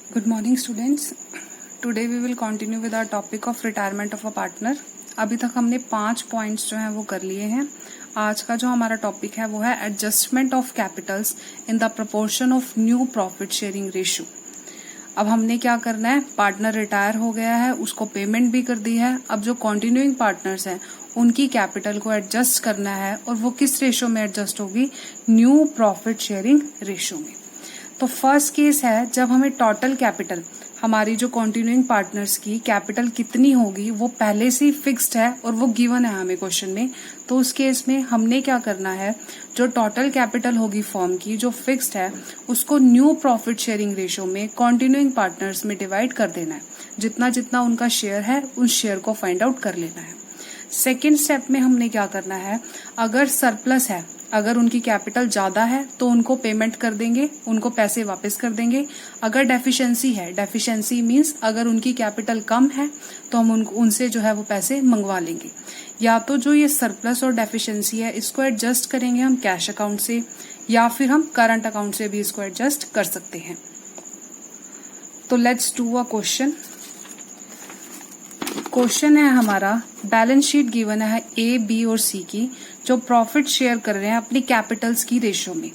Good morning students. Today we will continue with our topic of retirement of a partner. अभी तक हमने 5 points जो हैं वो कर लिए हैं. आज का जो हमारा टॉपिक है वो है adjustment of Capitals in the proportion of new profit sharing ratio. अब हमने क्या करना है, पार्टनर रिटायर हो गया है, उसको पेमेंट भी कर दी है. अब जो कॉन्टिन्यूइंग पार्टनर्स हैं उनकी कैपिटल को एडजस्ट करना है और वो किस रेशियो में एडजस्ट होगी, न्यू प्रॉफिट शेयरिंग रेशियो में. तो फर्स्ट केस है जब हमें टोटल कैपिटल, हमारी जो कॉन्टिन्यूइंग पार्टनर्स की कैपिटल कितनी होगी वो पहले से ही फिक्स्ड है और वो गिवन है हमें क्वेश्चन में. तो उस केस में हमने क्या करना है, जो टोटल कैपिटल होगी फर्म की जो फिक्स्ड है उसको न्यू प्रॉफिट शेयरिंग रेशियो में कॉन्टिन्यूइंग पार्टनर्स में डिवाइड कर देना है. जितना जितना उनका शेयर है उस शेयर को फाइंड आउट कर लेना है. सेकेंड स्टेप में हमने क्या करना है, अगर सरप्लस है, अगर उनकी कैपिटल ज्यादा है तो उनको पेमेंट कर देंगे, उनको पैसे वापस कर देंगे. अगर डेफिशिएंसी है, डेफिशिएंसी मींस अगर उनकी कैपिटल कम है तो हम उनसे जो है वो पैसे मंगवा लेंगे. या तो जो ये सरप्लस और डेफिशिएंसी है इसको एडजस्ट करेंगे हम कैश अकाउंट से, या फिर हम करंट अकाउंट से भी इसको एडजस्ट कर सकते हैं. तो let's do a question. Question है हमारा, बैलेंस शीट गिवन है ए, बी और सी की, जो प्रॉफिट शेयर कर रहे हैं अपनी कैपिटल्स की रेशियो में.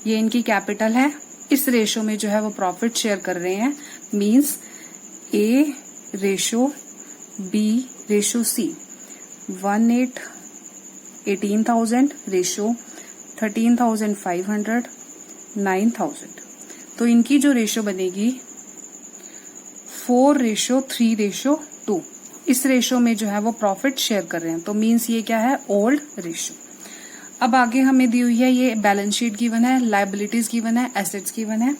ये इनकी कैपिटल है, इस रेशियो में जो है वो प्रॉफिट शेयर कर रहे हैं. मींस ए रेशो बी रेशो सी, 18,000 रेशो 13,500 9,000. तो इनकी जो रेशियो बनेगी 4:3:2. इस रेशो में जो है वो प्रॉफिट शेयर कर रहे हैं. तो मींस ये क्या है, ओल्ड रेशो. अब आगे हमें दी हुई है, ये बैलेंस शीट गिवन है, लायबिलिटीज गिवन है, एसेट्स गिवन है.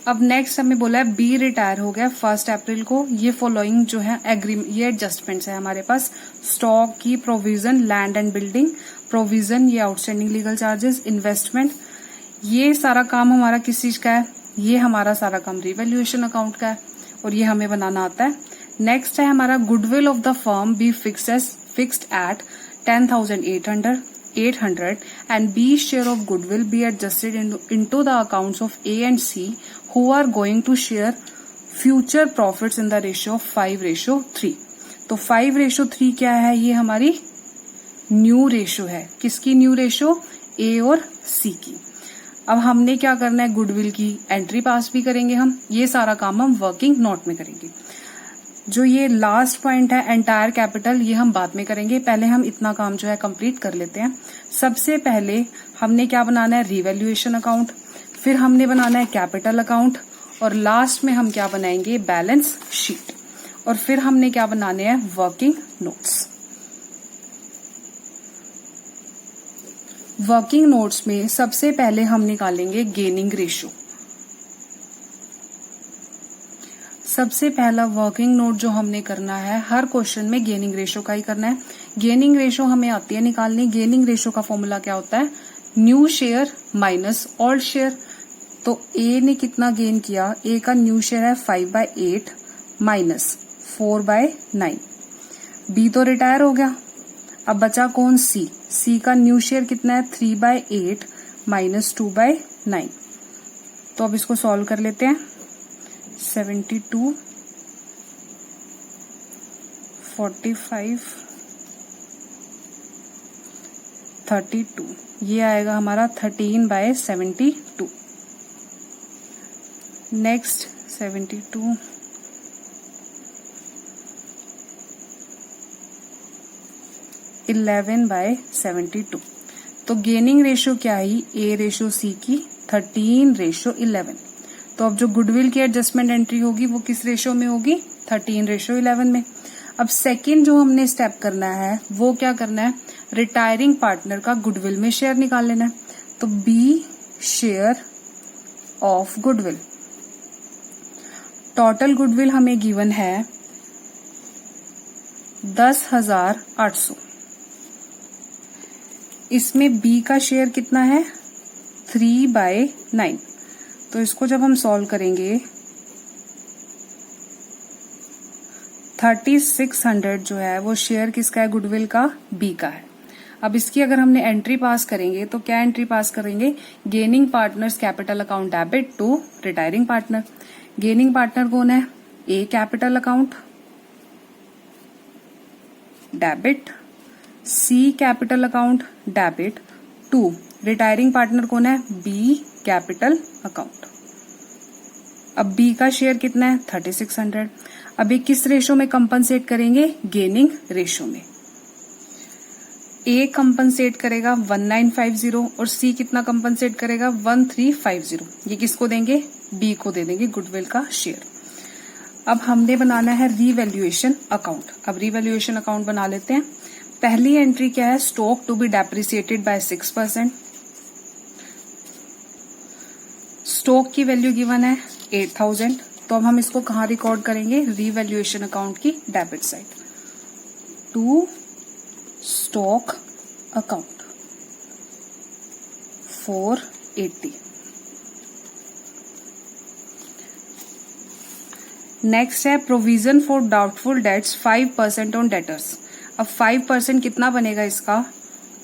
अब नेक्स्ट हमें बोला है बी रिटायर हो गया 1 अप्रैल को. ये फॉलोइंग जो है एग्रीमेंट, ये एडजस्टमेंट्स है हमारे पास. स्टॉक की provision, land and building provision, ये आउटस्टैंडिंग लीगल चार्जेस, इन्वेस्टमेंट, ये सारा काम हमारा किस चीज का है, ये हमारा सारा काम रिवैल्यूएशन अकाउंट का है और ये हमें बनाना आता है. नेक्स्ट है हमारा goodwill of the firm be fixed at 10,800 and B share of goodwill be adjusted into the accounts of A and C who are going to share future profits in the ratio of 5:3. तो 5:3 क्या है, ये हमारी new ratio है. किसकी new ratio, A और C की. अब हमने क्या करना है, गुडविल की एंट्री पास भी करेंगे हम, ये सारा काम हम वर्किंग नोट में करेंगे. जो ये लास्ट पॉइंट है एंटायर कैपिटल, ये हम बाद में करेंगे. पहले हम इतना काम जो है कंप्लीट कर लेते हैं. सबसे पहले हमने क्या बनाना है, रिवैल्यूएशन अकाउंट, फिर हमने बनाना है कैपिटल अकाउंट और लास्ट में हम क्या बनाएंगे, बैलेंस शीट. और फिर हमने क्या बनाने हैं, वर्किंग नोट्स. वर्किंग नोट्स में सबसे पहले हम निकालेंगे गेनिंग रेशो. सबसे पहला वर्किंग नोट जो हमने करना है, हर क्वेश्चन में गेनिंग रेशो का ही करना है. गेनिंग रेशो हमें आती है निकालनी. गेनिंग रेशो का फॉर्मूला क्या होता है, new share minus old share. तो ए ने कितना गेन किया, ए का न्यू शेयर है 5/8 माइनस 4/9. बी तो रिटायर हो गया. अब बचा कौन, सी. सी का न्यू शेयर कितना है, 3/8 माइनस 2/9. तो अब इसको सॉल्व कर लेते हैं. 72 45 32, ये आएगा हमारा 13/72. नेक्स्ट 72 11/72. तो गेनिंग रेशो क्या आई, ए रेशो सी की 13:11. तो अब जो गुडविल की एडजस्टमेंट एंट्री होगी वो किस रेशो में होगी, 13:11 में. अब सेकंड जो हमने स्टेप करना है वो क्या करना है, रिटायरिंग पार्टनर का गुडविल में शेयर निकाल लेना है. तो B share of goodwill, total goodwill हमें गिवन है 10,800. इसमें बी का शेयर कितना है, 3/9. तो इसको जब हम सॉल्व करेंगे 3600 जो है वो शेयर किसका है, गुडविल का, बी का है. अब इसकी अगर हमने एंट्री पास करेंगे तो क्या एंट्री पास करेंगे, gaining partners capital account debit to retiring partner. Gaining partner कौन है? A capital account debit, C capital account debit, 2 retiring partner कौन है? B capital account. अब बी का शेयर कितना है? 3600। अब ये किस रेशो में कंपनसेट करेंगे? गेनिंग रेशो में। ए कंपनसेट करेगा 1950 और सी कितना कंपनसेट करेगा? 1350। ये किसको देंगे? बी को दे देंगे गुडविल का शेयर। अब हमने बनाना है रीवैल्यूएशन अकाउंट। अब रीवैल्यूएशन अकाउंट बना लेते हैं। पहली एंट्री क्या है? Stock to be depreciated by 6%। Stock की वैल्यू गिवन है 8000। तो अब हम इसको कहाँ रिकॉर्ड करेंगे? रीवैल्यूएशन अकाउंट की debit side to stock account 480। Next है provision for doubtful debts 5% on debtors. अब 5% कितना बनेगा इसका?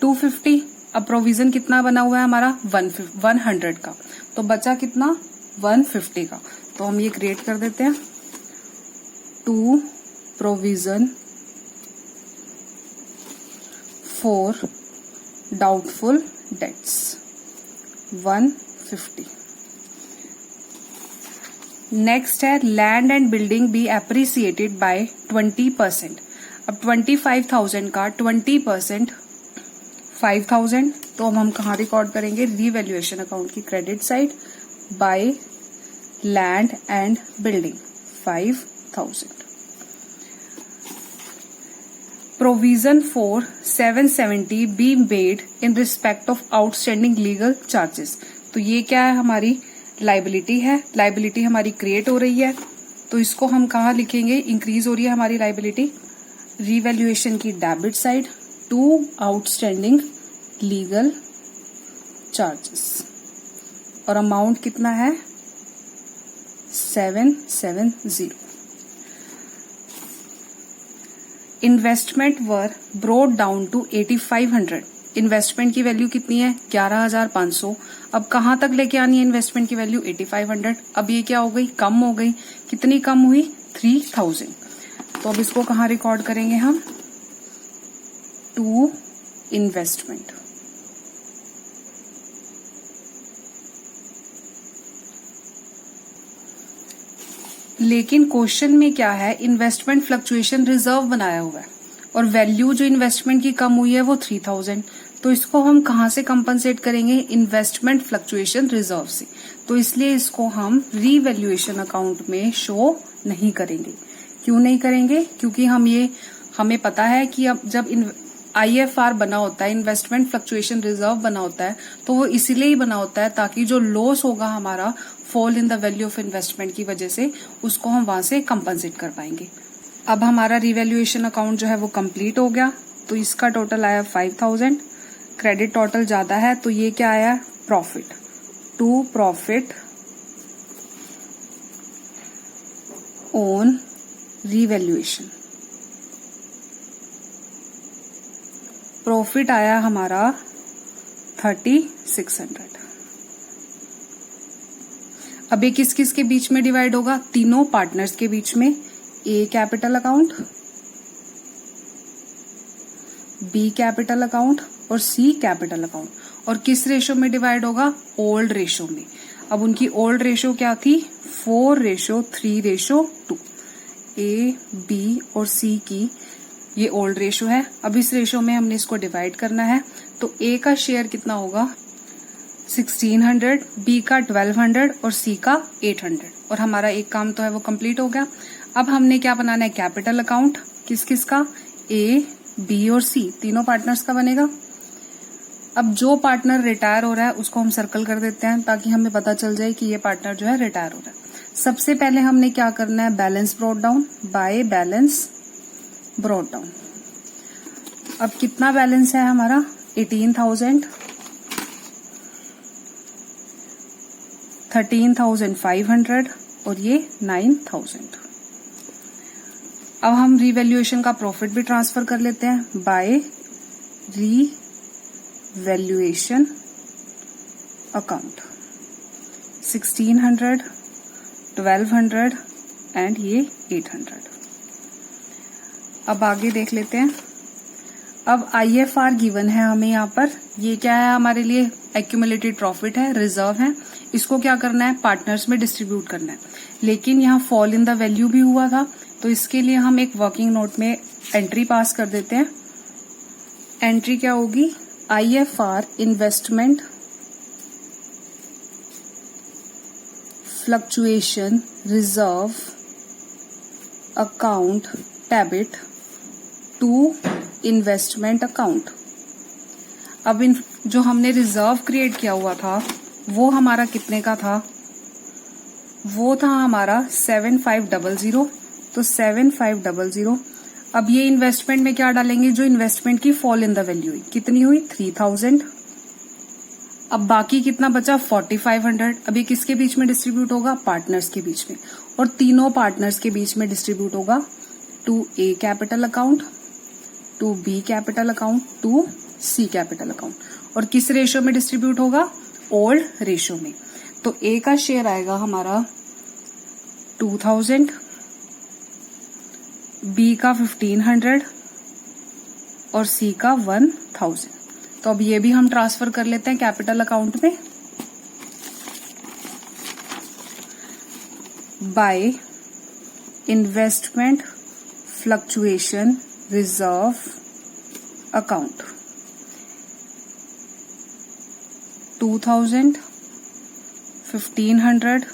250। अब प्रोविजन कितना बना हुआ है हमारा? 100 का। तो बचा कितना? 150 का। तो हम ये क्रिएट कर देते हैं। To provision for doubtful debts 150। Next है land and building be appreciated by 20%। अब 25,000 का 20% 5,000। तो अब हम कहाँ रिकॉर्ड करेंगे? रीवैल्यूएशन अकाउंट की credit side by land and building 5,000। Provision for 770 be made in respect of outstanding legal charges. तो ये क्या है? हमारी लाइबिलिटी है। लाइबिलिटी हमारी क्रिएट हो रही है, तो इसको हम कहाँ लिखेंगे? इंक्रीज हो रही है हमारी लाइबिलिटी। रीवैल्यूएशन की debit side to outstanding legal charges. और अमाउंट कितना है? 770। Investment were brought down to 8500। Investment की वैल्यू कितनी है? 11,500। अब कहाँ तक लेके आनी है इन्वेस्टमेंट की वैल्यू? 8500। अब ये क्या हो गई? कम हो गई। कितनी कम हुई? 3000। तो अब इसको कहाँ रिकॉर्ड करेंगे हम? To investment. लेकिन क्वेश्चन में क्या है? इन्वेस्टमेंट फ्लक्चुएशन रिजर्व बनाया हुआ है और वैल्यू जो इन्वेस्टमेंट की कम हुई है वो 3000। तो इसको हम कहाँ से कंपनसेट करेंगे? इन्वेस्टमेंट फ्लक्चुएशन रिजर्व से। तो इसलिए इसको हम रीवैल्यूएशन अकाउंट में शो नहीं करेंगे। क्यों नहीं करेंगे? क्योंकि हमें पता है कि अब जब IFR बना होता है, इन्वेस्टमेंट फ्लक्चुएशन रिजर्व बना होता है, तो वो इसीलिए ही बना होता है ताकि जो लॉस होगा हमारा fall in the value of investment की वजह से, उसको हम वहां से कंपनसेट कर पाएंगे। अब हमारा रिवैल्यूएशन अकाउंट जो है वो कंप्लीट हो गया। तो इसका टोटल आया 5000। क्रेडिट टोटल ज्यादा है तो ये क्या आया? Profit. To profit on revaluation. Profit आया हमारा 3600। अब ये किस किस के बीच में डिवाइड होगा? तीनों पार्टनर्स के बीच में। A capital account, B capital account और सी कैपिटल अकाउंट। और किस रेशो में डिवाइड होगा? ओल्ड रेशो में। अब उनकी ओल्ड रेशो क्या थी? 4:3:2। ए, बी और सी की ये ओल्ड रेशो है। अब इस रेशो में हमने इसको डिवाइड करना है। तो ए का शेयर कितना होगा? 1600, बी का 1200 और सी का 800। और हमारा एक काम तो है वो कंप्लीट हो गया। अब हमने क्या बनाना है? Capital account. किस किस का? ए, बी और सी तीनों पार्टनर्स का बनेगा। अब जो पार्टनर रिटायर हो रहा है उसको हम सर्कल कर देते हैं ताकि हमें पता चल जाए कि ये पार्टनर जो है रिटायर हो रहा है। सबसे पहले हमने क्या करना है? Balance brought down by balance brought down. अब कितना बैलेंस है हमारा? 18,000, 13,500 और ये 9,000। अब हम रीवैल्यूएशन का प्रॉफिट भी ट्रांसफर कर लेते हैं बाय रीवैल्यूएशन अकाउंट। 1600, 1200 एंड ये 800। अब आगे देख लेते हैं। अब IFR गिवन है हमें यहाँ पर, ये क्या है हमारे लिए, एक्यूमुलेटेड प्रॉफिट है, रिजर्व है, इसको क्या करना है, पार्टनर्स में डिस्ट्रीब्यूट करना है। लेकिन यहाँ फॉल इन द वैल्यू भी हुआ था, तो इसके लिए हम एक वर्किंग नोट में एंट्री पास कर देते हैं। एंट्री क्या होगी, IFR investment fluctuation reserve account debit to investment account. अब इन जो हमने रिजर्व क्रिएट किया हुआ था वो हमारा कितने का था, वो था हमारा 7500, तो 7500। अब ये इन्वेस्टमेंट में क्या डालेंगे, जो इन्वेस्टमेंट की फॉल इन द वैल्यू हुई, कितनी हुई 3000। अब बाकी कितना बचा 4500। अब ये किसके बीच में डिस्ट्रीब्यूट होगा, पार्टनर्स के बीच में, और तीनों पार्टनर्स के बीच में डिस्ट्रीब्यूट होगा to A capital account, to B capital account, to C capital account. और किस रेशियो में डिस्ट्रीब्यूट होगा, ओल्ड रेशियो में। तो A का शेयर आएगा हमारा 2000, B का 1500 और C का 1000। तो अब ये भी हम ट्रांसफर कर लेते हैं कैपिटल अकाउंट में by investment fluctuation reserve account. 2000, 1500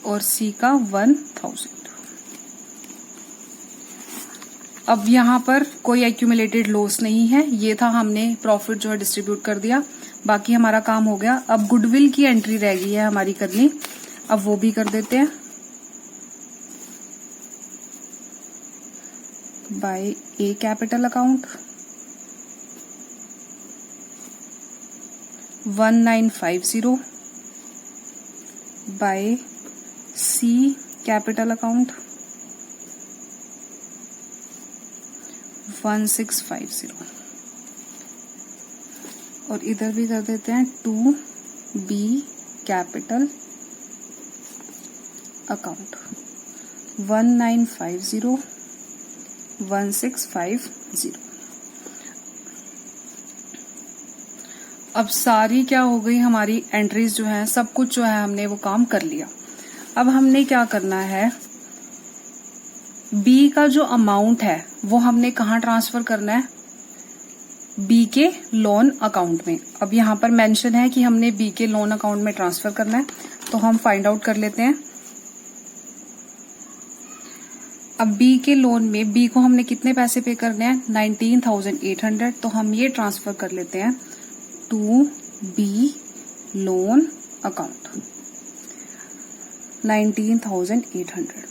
और C का 1000। अब यहाँ पर कोई एक्यूमुलेटेड लॉस नहीं है, ये था, हमने प्रॉफिट जो है डिस्ट्रीब्यूट कर दिया, बाकी हमारा काम हो गया। अब गुडविल की एंट्री रह गई है हमारी करनी, अब वो भी कर देते हैं by A capital account 1950 by C capital account 1650 और इधर भी कर देते हैं टू B कैपिटल अकाउंट 1950 1650। अब सारी क्या हो गई हमारी एंट्रीज जो है, सब कुछ जो है हमने वो काम कर लिया। अब हमने क्या करना है, B का जो अमाउंट है वो हमने कहाँ ट्रांसफर करना है, B के लोन अकाउंट में। अब यहाँ पर मेंशन है कि हमने B के लोन अकाउंट में ट्रांसफर करना है, तो हम फाइंड आउट कर लेते हैं। अब B के लोन में B को हमने कितने पैसे पे करने हैं, 19,800, तो हम ये ट्रांसफर कर लेते हैं टू B लोन अकाउंट 19,800।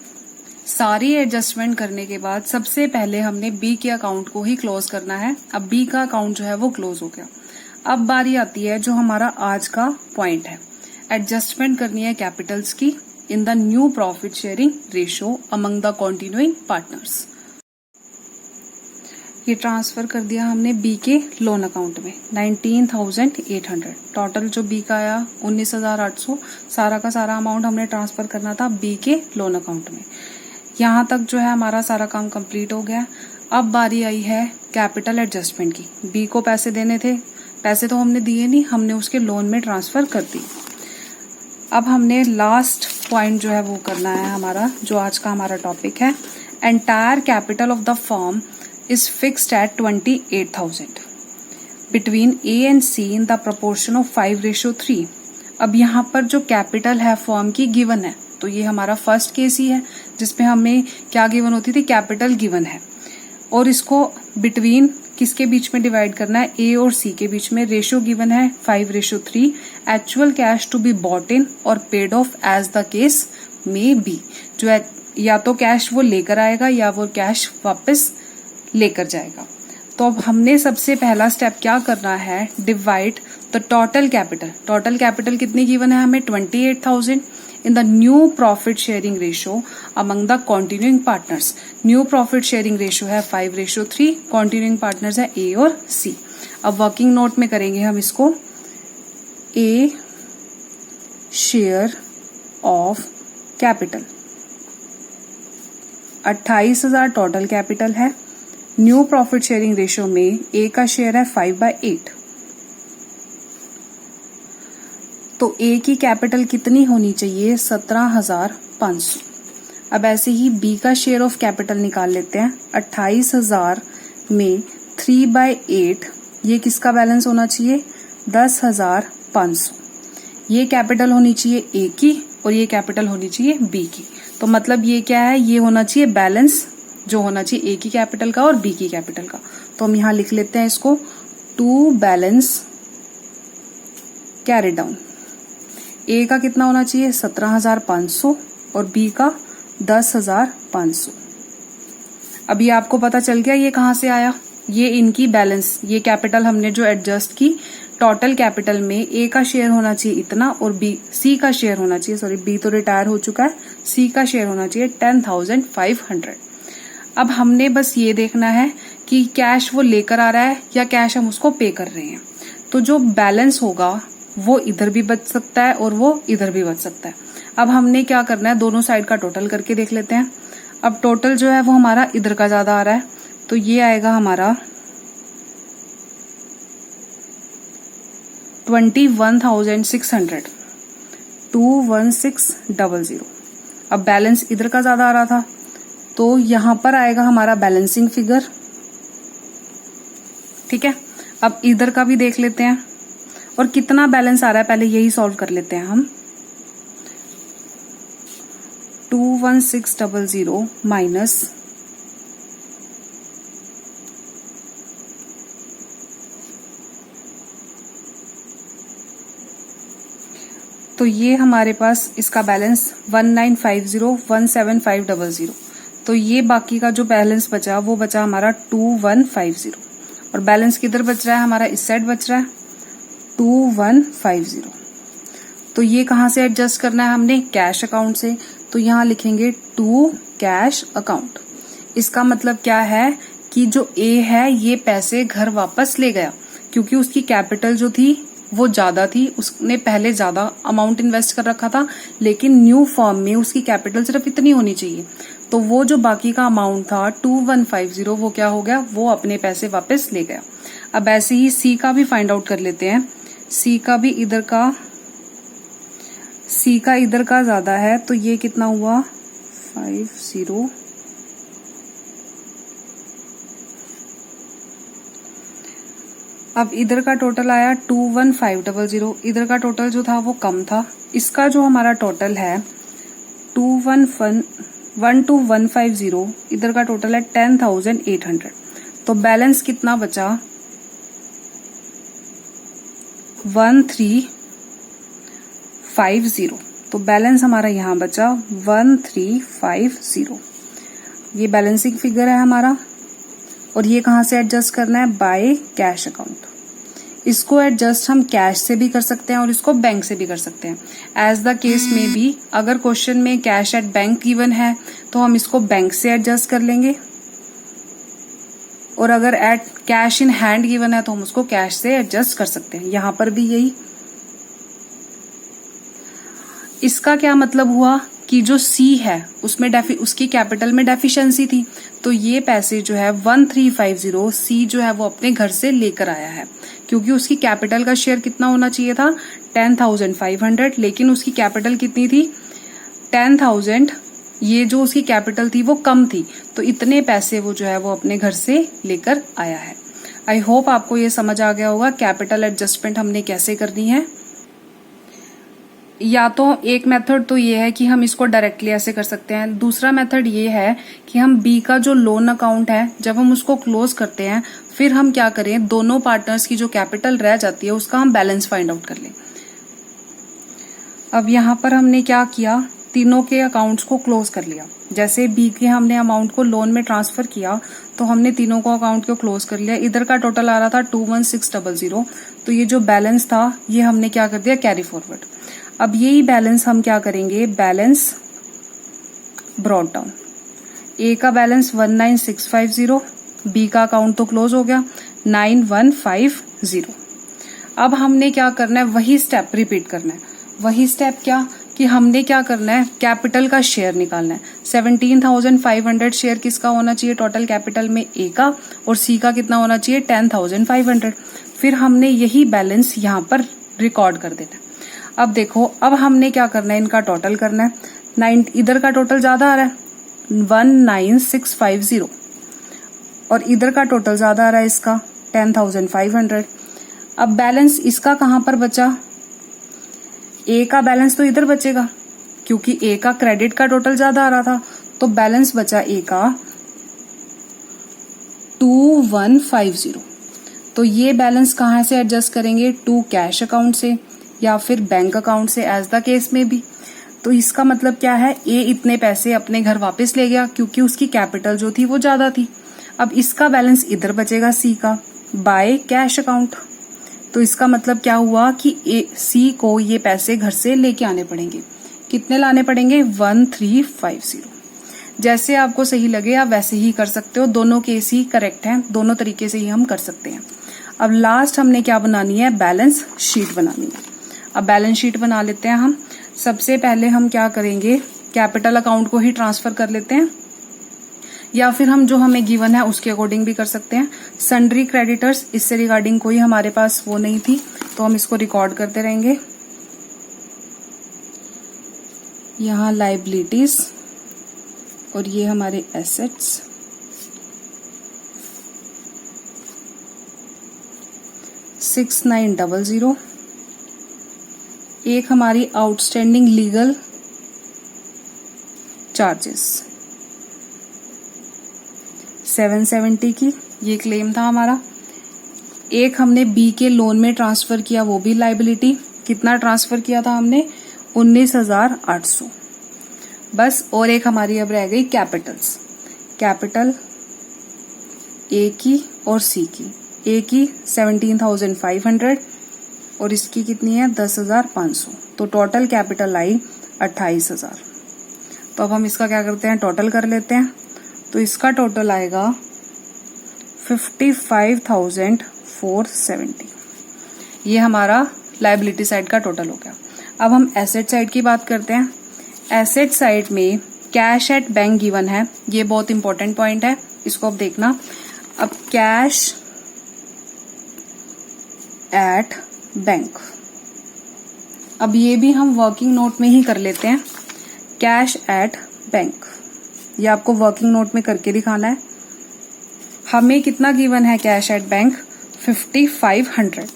सारी एडजस्टमेंट करने के बाद सबसे पहले हमने B के अकाउंट को ही क्लोज करना है। अब B का अकाउंट जो है वो क्लोज हो गया। अब बारी आती है जो हमारा आज का पॉइंट है, एडजस्टमेंट करनी है कैपिटल्स की in the new profit sharing ratio among the continuing partners. ये ट्रांसफर कर दिया हमने B के लोन अकाउंट में 19,800। टोटल जो B का आया 19,800, सारा का सारा अमाउंट हमने ट्रांसफर करना था B के लोन अकाउंट में। यहाँ तक जो है हमारा सारा काम कंप्लीट हो गया। अब बारी आई है कैपिटल एडजस्टमेंट की। B को पैसे देने थे, पैसे तो हमने दिए नहीं, हमने उसके लोन में ट्रांसफर कर दी। अब हमने लास्ट पॉइंट जो है वो करना है हमारा, जो आज का हमारा टॉपिक है, entire capital of the firm is fixed at 28,000 between A and C in the proportion of 5:3। अब यहाँ पर जो कैपिटल है फर्म की गिवन है, तो ये हमारा फर्स्ट केस ही है जिसपे हमें क्या गिवन होती थी, कैपिटल गिवन है, और इसको बिटवीन किसके बीच में डिवाइड करना है, A और C के बीच में। रेशियो गिवन है 5:3। Actual cash to be bought in और paid off as the case may be. जो है या तो कैश वो लेकर आएगा या वो कैश वापस लेकर जाएगा। तो अब हमने सबसे पहला स्टेप क्या करना है, divide the total capital. Total capital कितनी गिवन है हमें, 28,000 in the new profit sharing ratio among the continuing partners. New profit sharing ratio है 5:3, कॉन्टिन्यूइंग पार्टनर्स है A और C। अब वर्किंग नोट में करेंगे हम इसको, A share of capital. 28,000 total capital है। न्यू प्रॉफिट शेयरिंग रेशियो में ए का शेयर है 5/8, तो ए की कैपिटल कितनी होनी चाहिए? 17,500। अब ऐसे ही बी का शेयर ऑफ कैपिटल निकाल लेते हैं। 28,000 में 3/8, ये किसका बैलेंस होना चाहिए? 10,500। ये कैपिटल होनी चाहिए ए की और ये कैपिटल होनी चाहिए बी की। तो मतलब ये क्या है? ये होना चाहिए बैलेंस जो होना चाहिए ए की कैपिटल का और बी की कैपिटल का। तो हम यहां लिख लेते हैं इसको, to balance carry down. A का कितना होना चाहिए? 17,500 और बी का 10,500। अभी आपको पता चल गया ये कहां से आया? ये इनकी बैलेंस, ये कैपिटल हमने जो एडजस्ट की, टोटल कैपिटल में ए का शेयर होना चाहिए इतना और सी का शेयर होना चाहिए, सॉरी बी तो रिटायर हो चुका है, सी का शेयर होना चाहिए 10,500। अब हमने बस ये देखना है कि कैश वो लेकर आ रहा है या कैश हम उसको पे कर रहे हैं। तो जो बैलेंस होगा वो इधर भी बच सकता है और वो इधर भी बच सकता है। अब हमने क्या करना है? दोनों साइड का टोटल करके देख लेते हैं। अब टोटल जो है वो हमारा इधर का ज्यादा आ रहा है, तो ये आएगा हमारा 21,600, 21600। अब बैलेंस इधर का ज्यादा आ रहा था, तो यहां पर आएगा हमारा बैलेंसिंग फिगर। ठीक है, अब इधर का भी देख लेते हैं और कितना बैलेंस आ रहा है पहले यही सॉल्व कर लेते हैं हम। 21600 माइनस तो ये हमारे पास इसका बैलेंस 1950,17500। तो ये बाकी का जो बैलेंस बचा वो बचा हमारा 2150 और बैलेंस किधर बच रहा है? हमारा इस साइड बच रहा है 2150। तो ये कहां से एडजस्ट करना है हमने? कैश अकाउंट से। तो यहां लिखेंगे टू कैश अकाउंट। इसका मतलब क्या है कि जो ए है ये पैसे घर वापस ले गया, क्योंकि उसकी कैपिटल जो थी वो ज्यादा थी, उसने पहले ज्यादा अमाउंट इन्वेस्ट कर रखा था, लेकिन न्यू फॉर्म में उसकी कैपिटल सिर्फ इतनी होनी चाहिए। तो वो जो बाकी का अमाउंट था 2150 वो क्या हो गया? वो अपने पैसे वापस ले गया। अब ऐसे ही सी का भी फाइंड आउट कर लेते हैं। सी का इधर का ज्यादा है, तो ये कितना हुआ? 50। अब इधर का टोटल आया 21500। इधर का टोटल जो था वो कम था। इसका जो हमारा टोटल है 12150, इधर का टोटल है 10,800। तो बैलेंस कितना बचा? 1350। तो बैलेंस हमारा यहाँ बचा 1350। ये बैलेंसिंग फिगर है हमारा। और ये कहां से एडजस्ट करना है? By cash account. इसको एडजस्ट हम कैश से भी कर सकते हैं और इसको बैंक से भी कर सकते हैं। एज द केस में भी अगर क्वेश्चन में कैश एट बैंक गिवन है तो हम इसको बैंक से एडजस्ट कर लेंगे, और अगर at cash in hand given है तो हम उसको कैश से एडजस्ट कर सकते हैं। यहां पर भी यही। इसका क्या मतलब हुआ कि जो सी है उसमें उसकी कैपिटल में डेफिशिएंसी थी, तो ये पैसे जो है 1350 सी जो है वो अपने घर से लेकर आया है, क्योंकि उसकी कैपिटल का शेयर कितना होना चाहिए था? 10,500, लेकिन उसकी कैपिटल कितनी थी? 10,000। ये जो उसकी कैपिटल थी वो कम थी, तो इतने पैसे वो जो है वो अपने घर से लेकर आया है। आई होप आपको ये समझ आ गया होगा कैपिटल एडजस्टमेंट हमने कैसे करनी है। या तो एक मेथड तो ये है कि हम इसको डायरेक्टली ऐसे कर सकते हैं। दूसरा मेथड ये है कि हम बी का जो लोन अकाउंट है जब हम उसको क्लोज करते हैं फिर हम क्या करें, दोनों पार्टनर्स की जो कैपिटल रह जाती है उसका हम बैलेंस फाइंड आउट कर लें। अब यहाँ पर हमने क्या किया, तीनों के अकाउंट्स को क्लोज कर लिया। जैसे बी के हमने अमाउंट को लोन में ट्रांसफर किया तो हमने तीनों को अकाउंट को क्लोज कर लिया। इधर का टोटल आ रहा था 21600, तो ये जो बैलेंस था ये हमने क्या कर दिया, कैरी फॉरवर्ड। अब यही बैलेंस हम क्या करेंगे, बैलेंस ब्रॉट डाउन। ए का बैलेंस 19650, बी का अकाउंट तो क्लोज हो गया 9150। अब हमने क्या करना है, वही स्टेप रिपीट करना है। वही स्टेप क्या कि हमने क्या करना है, कैपिटल का शेयर निकालना है। 17,500 शेयर किसका होना चाहिए टोटल कैपिटल में, ए का, और सी का कितना होना चाहिए 10,500। फिर हमने यही बैलेंस यहाँ पर रिकॉर्ड कर देना है। अब देखो, अब हमने क्या करना है, इनका टोटल करना है। 9 इधर का टोटल ज्यादा आ रहा है 19,650, और इधर का टोटल ज्यादा आ रहा है इसका 10,500। अब बैलेंस इसका कहां पर बचा, ए का बैलेंस तो इधर बचेगा क्योंकि ए का क्रेडिट का टोटल ज्यादा आ रहा था, तो बैलेंस बचा ए का 2150। तो ये बैलेंस कहां से एडजस्ट करेंगे, टू कैश अकाउंट से या फिर बैंक अकाउंट से, एज द केस में भी। तो इसका मतलब क्या है, ए इतने पैसे अपने घर वापस ले गया क्योंकि उसकी कैपिटल जो थी वो ज्यादा थी। अब इसका बैलेंस इधर बचेगा सी का, बाय कैश अकाउंट। तो इसका मतलब क्या हुआ कि सी को ये पैसे घर से लेके आने पड़ेंगे। कितने लाने पड़ेंगे, 1350। जैसे आपको सही लगे आप वैसे ही कर सकते हो, दोनों केस ही करेक्ट हैं, दोनों तरीके से ही हम कर सकते हैं। अब लास्ट हमने क्या बनानी है, बैलेंस शीट बनानी है। अब बैलेंस शीट बना लेते हैं हम। सबसे पहले हम क्या करेंगे, कैपिटल अकाउंट को ही ट्रांसफर कर लेते हैं, या फिर हम जो हमें गिवन है उसके अकॉर्डिंग भी कर सकते हैं। सन्ड्री क्रेडिटर्स, इससे रिगार्डिंग कोई हमारे पास वो नहीं थी, तो हम इसको रिकॉर्ड करते रहेंगे। यहाँ लाइबिलिटीज और ये हमारे एसेट्स। $6900। एक हमारी आउटस्टैंडिंग लीगल चार्जेस 770 की, ये क्लेम था हमारा। एक हमने बी के लोन में ट्रांसफर किया, वो भी लाइबिलिटी। कितना ट्रांसफर किया था हमने, 19,800 बस। और एक हमारी अब रह गई कैपिटल्स, कैपिटल ए की और सी की। ए की 17,500 और इसकी कितनी है 10,500। तो टोटल कैपिटल आई 28,000। तो अब हम इसका क्या करते हैं, टोटल कर लेते हैं। तो इसका टोटल आएगा 55,470। ये हमारा लायबिलिटी साइड का टोटल हो गया। अब हम एसेट साइड की बात करते हैं। एसेट साइड में कैश एट बैंक गिवन है, ये बहुत इंपॉर्टेंट पॉइंट है, इसको अब देखना। अब कैश एट बैंक, अब ये भी हम वर्किंग नोट में ही कर लेते हैं। कैश एट बैंक, ये आपको वर्किंग नोट में करके दिखाना है। हमें कितना गिवन है कैश एट बैंक, 5500।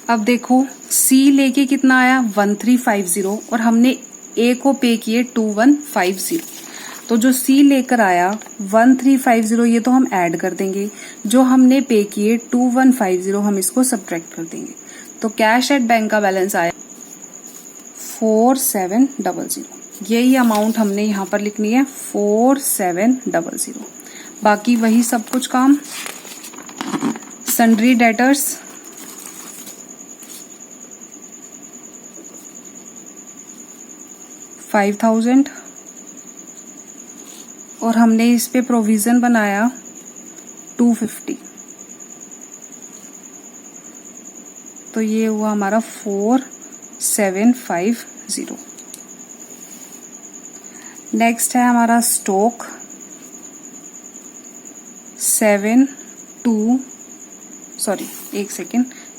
अब देखो सी लेके कितना आया 1350 और हमने ए को पे किए 2150। तो जो सी लेकर आया 1350 ये तो हम ऐड कर देंगे, जो हमने पे किए 2150 हम इसको सब्ट्रैक्ट कर देंगे। तो कैश एट बैंक का बैलेंस आया 4700। यही अमाउंट हमने यहाँ पर लिखनी है 4700। बाकी वही सब कुछ काम। सन्ड्री डेटर्स 5000 और हमने इस पे प्रोविजन बनाया 250। तो ये हुआ हमारा 4750। नेक्स्ट है हमारा स्टॉक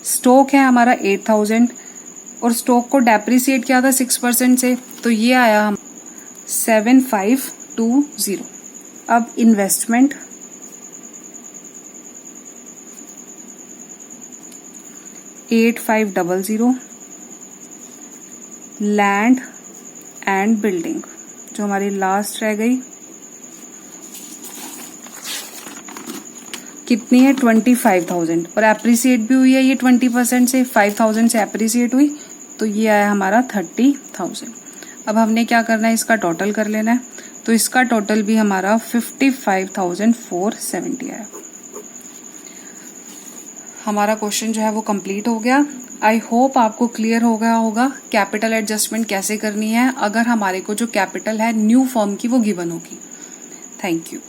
स्टॉक है हमारा 8000 और स्टॉक को डेप्रिसिएट किया था 6% से, तो ये आया हम 7520। अब इन्वेस्टमेंट 8500। लैंड एंड बिल्डिंग जो हमारी लास्ट रह गई कितनी है 25,000 और एप्रिसिएट भी हुई है ये 20% से, 5,000 से एप्रिसिएट हुई, तो ये आया हमारा 30,000। अब हमने क्या करना है, इसका टोटल कर लेना है। तो इसका टोटल भी हमारा 55,470 आया। हमारा क्वेश्चन जो है वो कंप्लीट हो गया। आई होप आपको क्लियर हो गया होगा कैपिटल एडजस्टमेंट कैसे करनी है अगर हमारे को जो कैपिटल है न्यू फर्म की वो गिवन होगी। Thank you.